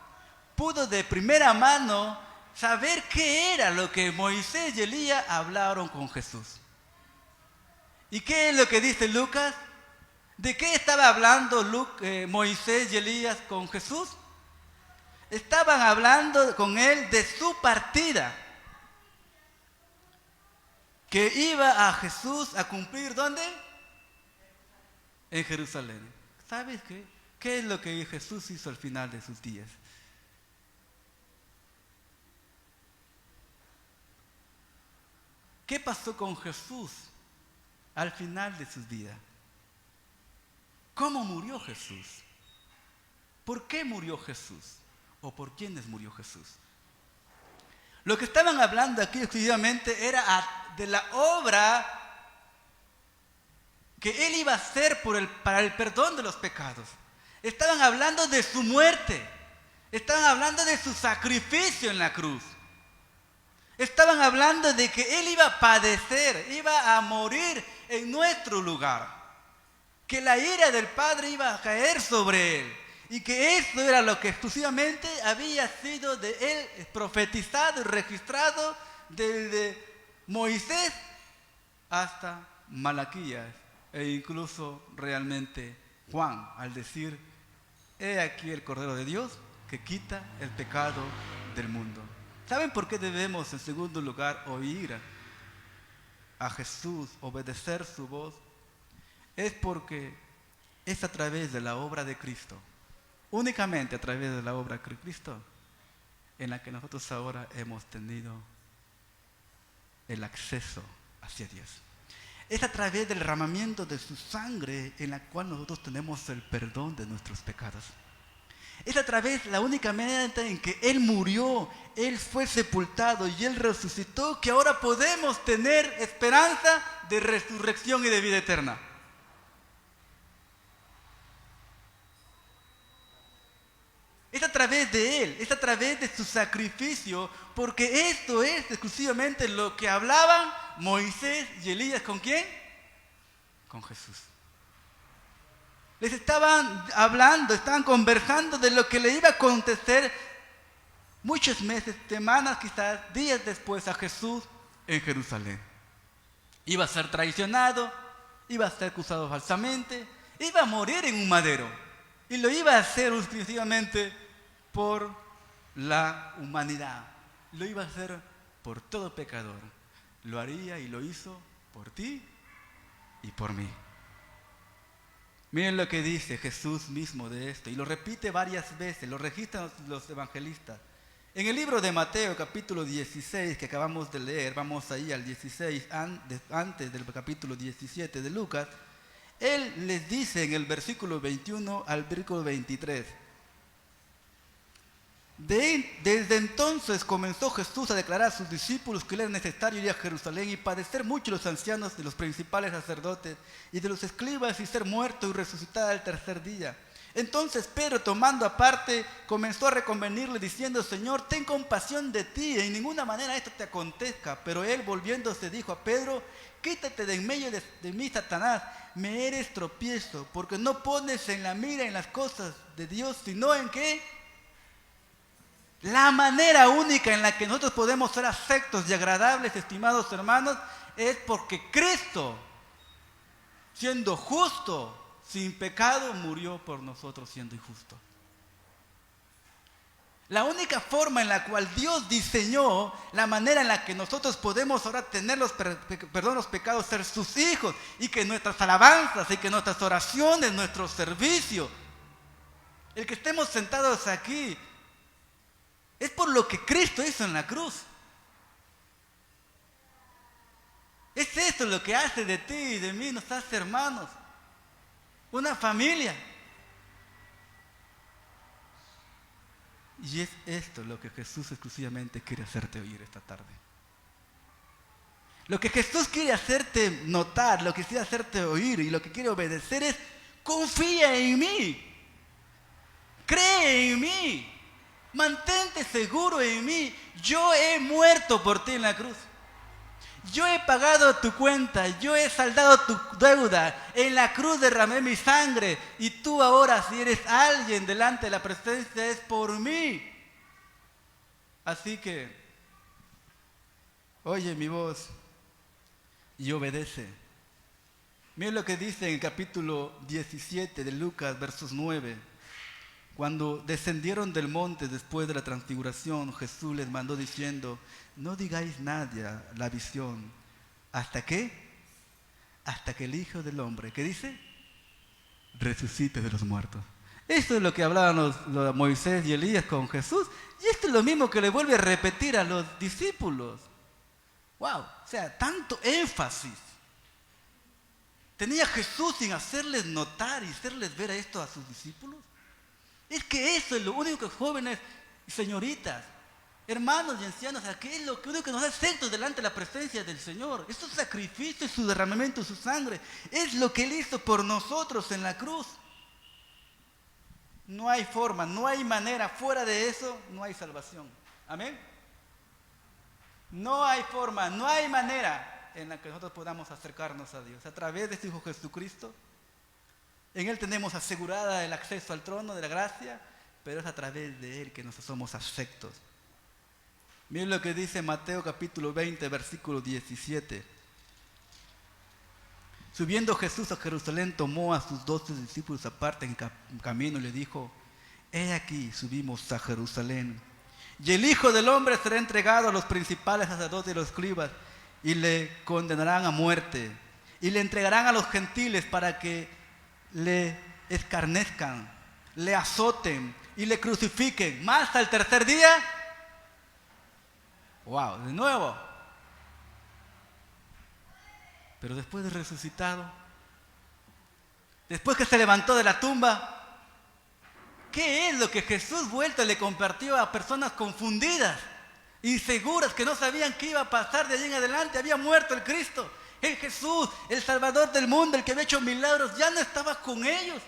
pudo de primera mano saber qué era lo que Moisés y Elías hablaron con Jesús. ¿Y qué es lo que dice Lucas? ¿De qué estaba hablando Moisés y Elías con Jesús? Estaban hablando con él de su partida, que iba a Jesús a cumplir, ¿dónde? En Jerusalén. ¿Sabes qué? ¿Qué es lo que Jesús hizo al final de sus días? ¿Qué pasó con Jesús al final de sus días? ¿Cómo murió Jesús? ¿Por qué murió Jesús? ¿O por quiénes murió Jesús? Lo que estaban hablando aquí exclusivamente era de la obra que Él iba a hacer para el perdón de los pecados. Estaban hablando de su muerte. Estaban hablando de su sacrificio en la cruz. Estaban hablando de que Él iba a padecer, iba a morir en nuestro lugar. Que la ira del Padre iba a caer sobre Él. Y que eso era lo que exclusivamente había sido de Él profetizado y registrado desde Moisés hasta Malaquías. E incluso realmente Juan, al decir, he aquí el Cordero de Dios que quita el pecado del mundo. ¿Saben por qué debemos, en segundo lugar, oír a Jesús, obedecer su voz? Es porque es a través de la obra de Cristo, únicamente a través de la obra de Cristo, en la que nosotros ahora hemos tenido el acceso hacia Dios. Es a través del derramamiento de su sangre en la cual nosotros tenemos el perdón de nuestros pecados. Es a través, la única manera en que Él murió, Él fue sepultado y Él resucitó, que ahora podemos tener esperanza de resurrección y de vida eterna. Es a través de Él, es a través de su sacrificio, porque esto es exclusivamente lo que hablaban Moisés y Elías. ¿Con quién? Con Jesús. Les estaban hablando, estaban conversando de lo que le iba a acontecer muchos meses, semanas, quizás días después a Jesús en Jerusalén. Iba a ser traicionado, iba a ser acusado falsamente, iba a morir en un madero. Y lo iba a hacer exclusivamente por la humanidad. Lo iba a hacer por todo pecador. Lo haría y lo hizo por ti y por mí. Miren lo que dice Jesús mismo de esto, y lo repite varias veces, lo registran los evangelistas. En el libro de Mateo, capítulo 16, que acabamos de leer, vamos ahí al 16, antes del capítulo 17 de Lucas, Él les dice en el versículo 21 al versículo 23, desde entonces comenzó Jesús a declarar a sus discípulos que le era necesario ir a Jerusalén y padecer mucho los ancianos de los principales sacerdotes y de los escribas y ser muerto y resucitar al tercer día. Entonces Pedro, tomando aparte, comenzó a reconvenirle diciendo: Señor, ten compasión de ti, en ninguna manera esto te acontezca. Pero él, volviéndose, dijo a Pedro: quítate de en medio de mí, Satanás, me eres tropiezo, porque no pones en la mira en las cosas de Dios, sino en ¿qué? La manera única en la que nosotros podemos ser aceptos y agradables, estimados hermanos, es porque Cristo, siendo justo, sin pecado, murió por nosotros siendo injusto. La única forma en la cual Dios diseñó la manera en la que nosotros podemos ahora tener los pecados, ser sus hijos, y que nuestras alabanzas y que nuestras oraciones, nuestro servicio, el que estemos sentados aquí, es por lo que Cristo hizo en la cruz. Es esto lo que hace de ti y de mí, nos hace hermanos, una familia. Y es esto lo que Jesús exclusivamente quiere hacerte oír esta tarde. Lo que Jesús quiere hacerte notar, lo que quiere hacerte oír y lo que quiere obedecer es: confía en mí, cree en mí, mantente seguro en mí. Yo he muerto por ti en la cruz. Yo he pagado tu cuenta, yo he saldado tu deuda. En la cruz derramé mi sangre. Y tú ahora, si eres alguien delante de la presencia, es por mí. Así que, oye mi voz y obedece. Miren lo que dice en el capítulo 17 de Lucas, versos 9. Cuando descendieron del monte después de la transfiguración, Jesús les mandó diciendo: no digáis nadie la visión. ¿Hasta qué? Hasta que el Hijo del Hombre, ¿qué dice? Resucite de los muertos. Esto es lo que hablaban los Moisés y Elías con Jesús. Y esto es lo mismo que le vuelve a repetir a los discípulos. Wow, o sea, tanto énfasis tenía Jesús en hacerles notar y hacerles ver esto a sus discípulos. Es que eso es lo único que jóvenes y señoritas, hermanos y ancianos, ¿qué es lo único que nos da acepto delante de la presencia del Señor? Es su sacrificio, su derramamiento de su sangre. Es lo que Él hizo por nosotros en la cruz. No hay forma, no hay manera. Fuera de eso, no hay salvación. Amén. No hay forma, no hay manera en la que nosotros podamos acercarnos a Dios. A través de su Hijo Jesucristo. En Él tenemos asegurada el acceso al trono de la gracia, pero es a través de Él que nosotros somos aceptos. Miren lo que dice Mateo capítulo 20, versículo 17. Subiendo Jesús a Jerusalén, tomó a sus 12 discípulos aparte en camino y le dijo: he aquí, subimos a Jerusalén, y el Hijo del Hombre será entregado a los principales sacerdotes y los escribas, y le condenarán a muerte, y le entregarán a los gentiles para que le escarnezcan, le azoten y le crucifiquen. Más al tercer día, wow, de nuevo. Pero después de resucitado, después que se levantó de la tumba, ¿qué es lo que Jesús vuelto le compartió a personas confundidas, inseguras, que no sabían qué iba a pasar de allí en adelante? Había muerto el Cristo. El Jesús, el Salvador del mundo, el que había hecho milagros, ya no estaba con ellos.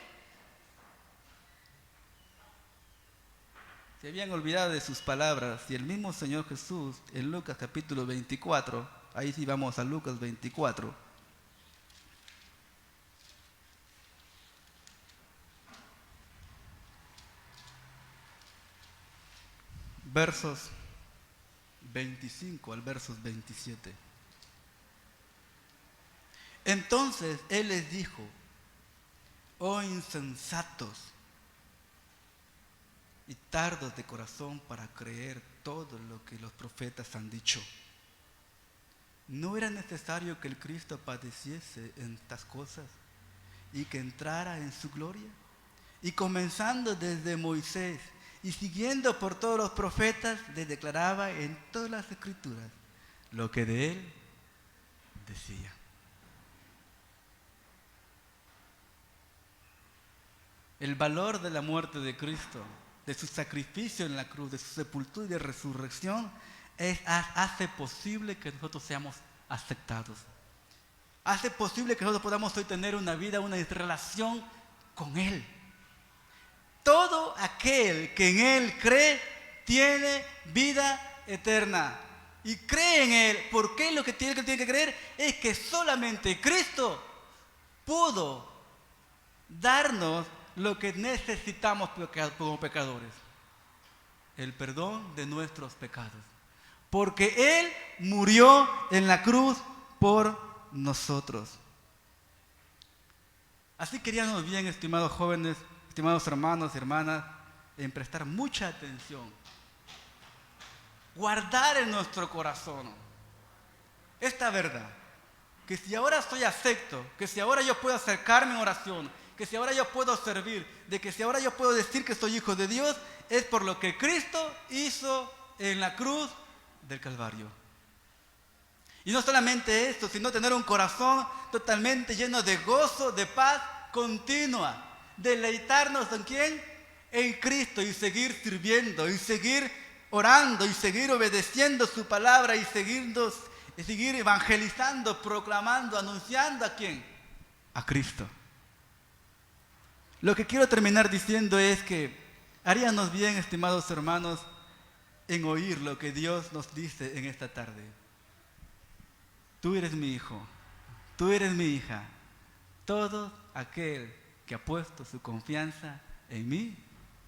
Se habían olvidado de sus palabras. Y el mismo Señor Jesús, en Lucas capítulo 24, ahí sí vamos a Lucas 24. Versos 25 al versos 27. Entonces Él les dijo: oh insensatos y tardos de corazón para creer todo lo que los profetas han dicho. ¿No era necesario que el Cristo padeciese en estas cosas y que entrara en su gloria? Y comenzando desde Moisés y siguiendo por todos los profetas, les declaraba en todas las escrituras lo que de Él decía. El valor de la muerte de Cristo, de su sacrificio en la cruz, de su sepultura y de resurrección, hace posible que nosotros seamos aceptados. Hace posible que nosotros podamos hoy tener una vida, una relación con Él. Todo aquel que en Él cree tiene vida eterna. Y cree en Él. ¿Por qué lo que tiene que creer? Es que solamente Cristo pudo darnos lo que necesitamos como pecadores: el perdón de nuestros pecados. Porque Él murió en la cruz por nosotros. Así queríamos bien, estimados jóvenes, estimados hermanos y hermanas, en prestar mucha atención. Guardar en nuestro corazón esta verdad. Que si ahora soy acepto, que si ahora yo puedo acercarme en oración, que si ahora yo puedo servir, de que si ahora yo puedo decir que soy hijo de Dios, es por lo que Cristo hizo en la cruz del Calvario. Y no solamente esto, sino tener un corazón totalmente lleno de gozo, de paz continua. Deleitarnos ¿en quién? En Cristo, y seguir sirviendo, y seguir orando, y seguir obedeciendo su palabra, y seguir evangelizando, proclamando, anunciando ¿a quién? A Cristo. Lo que quiero terminar diciendo es que haríamos bien, estimados hermanos, en oír lo que Dios nos dice en esta tarde. Tú eres mi hijo, tú eres mi hija. Todo aquel que ha puesto su confianza en mí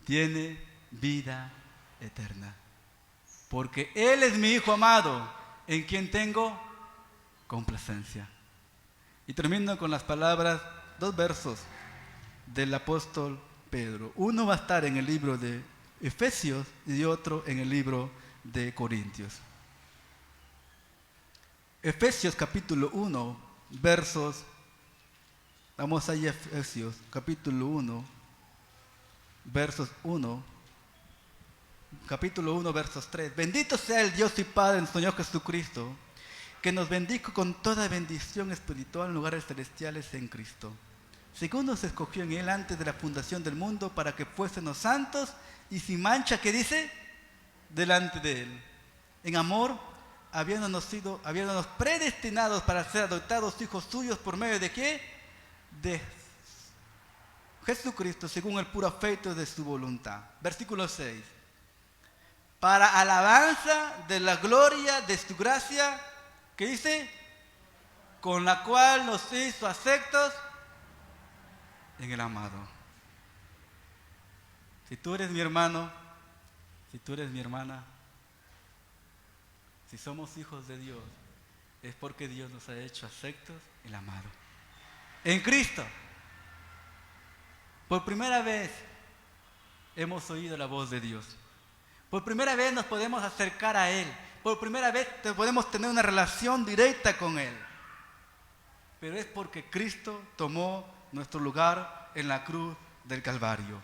tiene vida eterna. Porque Él es mi Hijo amado, en quien tengo complacencia. Y termino con las palabras, 2 versos del apóstol Pedro. Uno va a estar en el libro de Efesios y otro en el libro de Corintios. Efesios capítulo 1, versos, vamos allá a Efesios capítulo 1, versos 1, capítulo 1, versos 3. Bendito sea el Dios y Padre del Señor Jesucristo, que nos bendijo con toda bendición espiritual en lugares celestiales en Cristo, según nos escogió en Él antes de la fundación del mundo, para que fuésemos santos y sin mancha, ¿qué dice? Delante de Él. En amor, habiéndonos predestinados para ser adoptados hijos suyos por medio de ¿qué? De Jesucristo, según el puro afecto de su voluntad. Versículo 6. Para alabanza de la gloria de su gracia, ¿qué dice? Con la cual nos hizo aceptos en el amado. Si tú eres mi hermano, si tú eres mi hermana, si somos hijos de Dios, es porque Dios nos ha hecho aceptos en el amado. En Cristo. Por primera vez hemos oído la voz de Dios. Por primera vez nos podemos acercar a Él. Por primera vez podemos tener una relación directa con Él. Pero es porque Cristo tomó nuestro lugar en la cruz del Calvario.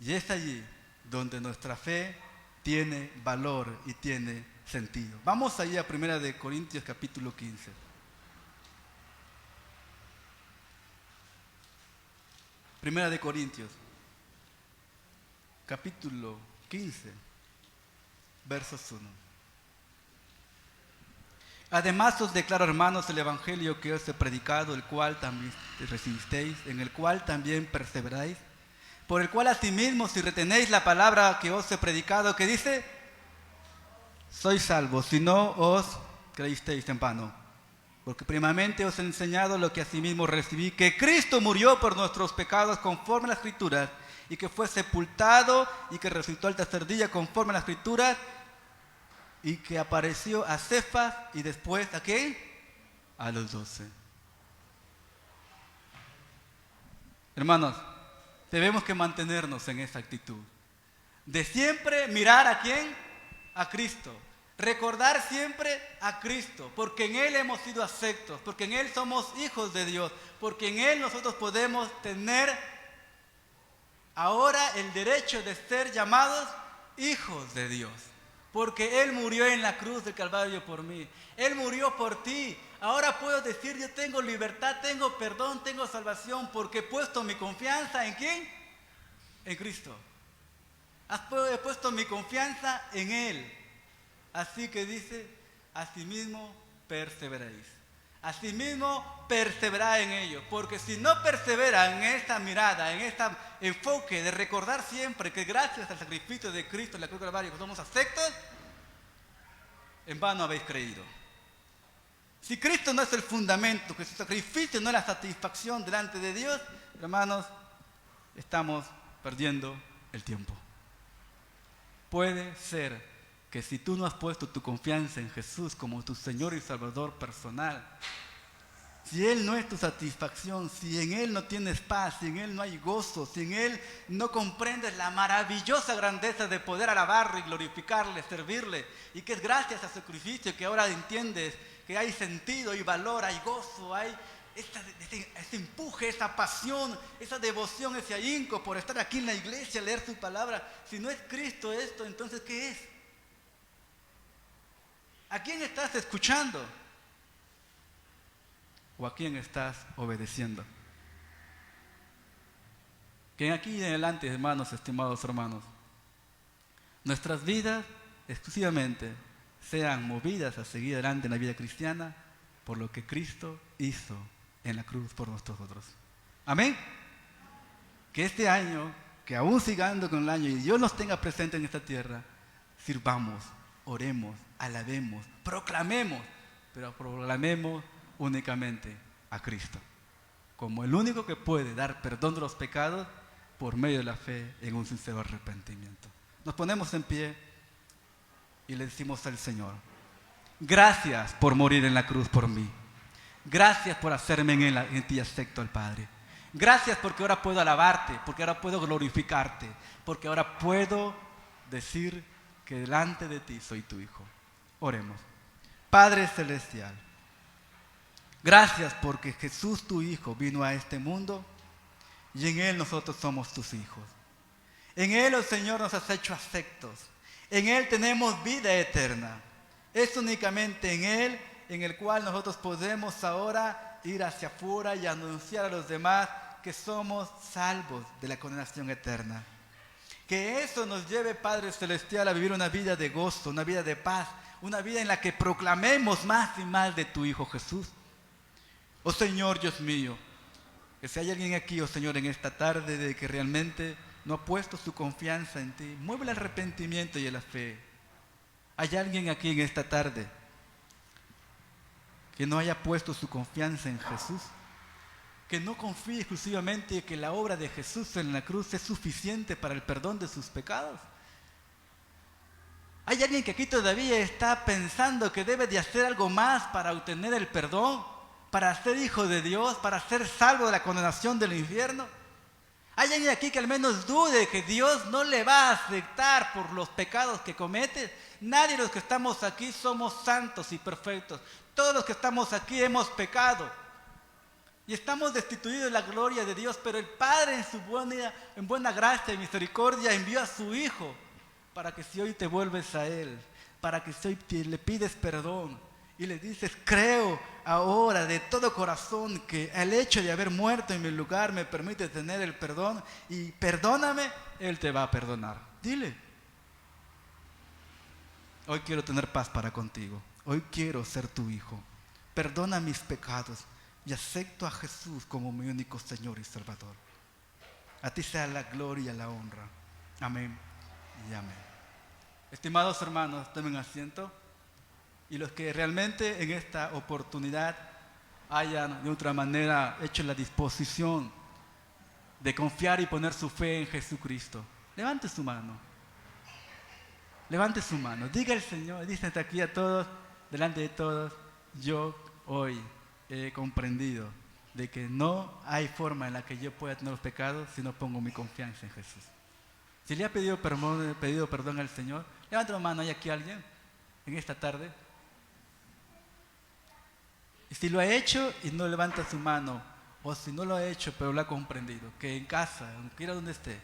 Y es allí donde nuestra fe tiene valor y tiene sentido. Vamos allí a 1 de Corintios capítulo 15. Primera de Corintios capítulo 15, versos 1. Además os declaro, hermanos, el evangelio que os he predicado, el cual también recibisteis, en el cual también perseveráis, por el cual asimismo, si retenéis la palabra que os he predicado, ¿qué dice? Sois salvos, si no os creísteis en vano. Porque primeramente os he enseñado lo que asimismo recibí, que Cristo murió por nuestros pecados conforme a las Escrituras, y que fue sepultado y que resucitó al tercer día conforme a las Escrituras, y que apareció a Cefas y después ¿a quién? A los 12. Hermanos, debemos que mantenernos en esa actitud de siempre mirar ¿a quién? A Cristo. Recordar siempre a Cristo, porque en Él hemos sido aceptos, porque en Él somos hijos de Dios, porque en Él nosotros podemos tener ahora el derecho de ser llamados hijos de Dios, porque Él murió en la cruz del Calvario por mí. Él murió por ti. Ahora puedo decir, yo tengo libertad, tengo perdón, tengo salvación, porque he puesto mi confianza ¿en quién? En Cristo. He puesto mi confianza en Él. Así que dice, asimismo perseveráis. Asimismo perseverad en ello, porque si no persevera en esta mirada, en este enfoque de recordar siempre que gracias al sacrificio de Cristo en la cruz del Calvario somos aceptos, en vano habéis creído. Si Cristo no es el fundamento, que su sacrificio no es la satisfacción delante de Dios, hermanos, estamos perdiendo el tiempo. Puede ser que si tú no has puesto tu confianza en Jesús como tu Señor y Salvador personal, si Él no es tu satisfacción, si en Él no tienes paz, si en Él no hay gozo, si en Él no comprendes la maravillosa grandeza de poder alabarle y glorificarle, servirle, y que es gracias al sacrificio que ahora entiendes que hay sentido y valor, hay gozo, hay ese empuje, esa pasión, esa devoción, ese ahínco por estar aquí en la iglesia, leer su palabra. Si no es Cristo esto, entonces ¿qué es? ¿A quién estás escuchando? ¿O a quién estás obedeciendo? Que aquí en adelante, hermanos, estimados hermanos, nuestras vidas exclusivamente sean movidas a seguir adelante en la vida cristiana por lo que Cristo hizo en la cruz por nosotros. Amén. Que este año, que aún sigando con el año y Dios nos tenga presente en esta tierra, sirvamos, oremos, alabemos, proclamemos, pero proclamemos únicamente a Cristo como el único que puede dar perdón de los pecados por medio de la fe en un sincero arrepentimiento. Nos ponemos en pie y le decimos al Señor: gracias por morir en la cruz por mí. Gracias por hacerme en ti acepto al Padre. Gracias porque ahora puedo alabarte, porque ahora puedo glorificarte, porque ahora puedo decir que delante de ti soy tu hijo. Oremos. Padre celestial, gracias porque Jesús tu Hijo vino a este mundo y en Él nosotros somos tus hijos. En Él, oh Señor, nos has hecho aceptos. En Él tenemos vida eterna. Es únicamente en Él en el cual nosotros podemos ahora ir hacia afuera y anunciar a los demás que somos salvos de la condenación eterna. Que eso nos lleve, Padre Celestial, a vivir una vida de gozo, una vida de paz, una vida en la que proclamemos más y más de tu Hijo Jesús. Oh Señor, Dios mío, que si hay alguien aquí, oh Señor, en esta tarde de que realmente no ha puesto su confianza en ti, mueve el arrepentimiento y la fe. Hay alguien aquí en esta tarde que no haya puesto su confianza en Jesús, que no confíe exclusivamente en que la obra de Jesús en la cruz es suficiente para el perdón de sus pecados. Hay alguien que aquí todavía está pensando que debe de hacer algo más para obtener el perdón, para ser hijo de Dios, para ser salvo de la condenación del infierno. Hay alguien aquí que al menos dude que Dios no le va a aceptar por los pecados que comete. Nadie de los que estamos aquí somos santos y perfectos. Todos los que estamos aquí hemos pecado y estamos destituidos de la gloria de Dios, pero el Padre en buena gracia y misericordia envió a su Hijo para que si hoy te vuelves a Él, para que si hoy le pides perdón y le dices, creo ahora de todo corazón que el hecho de haber muerto en mi lugar me permite tener el perdón y perdóname, Él te va a perdonar. Dile, hoy quiero tener paz para contigo, hoy quiero ser tu hijo, perdona mis pecados y acepto a Jesús como mi único Señor y Salvador. A ti sea la gloria y la honra. Amén y amén. Estimados hermanos, tomen asiento. Y los que realmente en esta oportunidad hayan de otra manera hecho la disposición de confiar y poner su fe en Jesucristo, levante su mano. Levante su mano. Diga el Señor, dice aquí a todos, delante de todos, yo hoy he comprendido de que no hay forma en la que yo pueda tener los pecados si no pongo mi confianza en Jesús. Si le ha pedido perdón al Señor, levante la mano. ¿Hay aquí alguien en esta tarde? Y si lo ha hecho y no levanta su mano, o si no lo ha hecho pero lo ha comprendido, que en casa, quiera donde esté,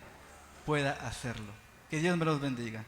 pueda hacerlo. Que Dios me los bendiga.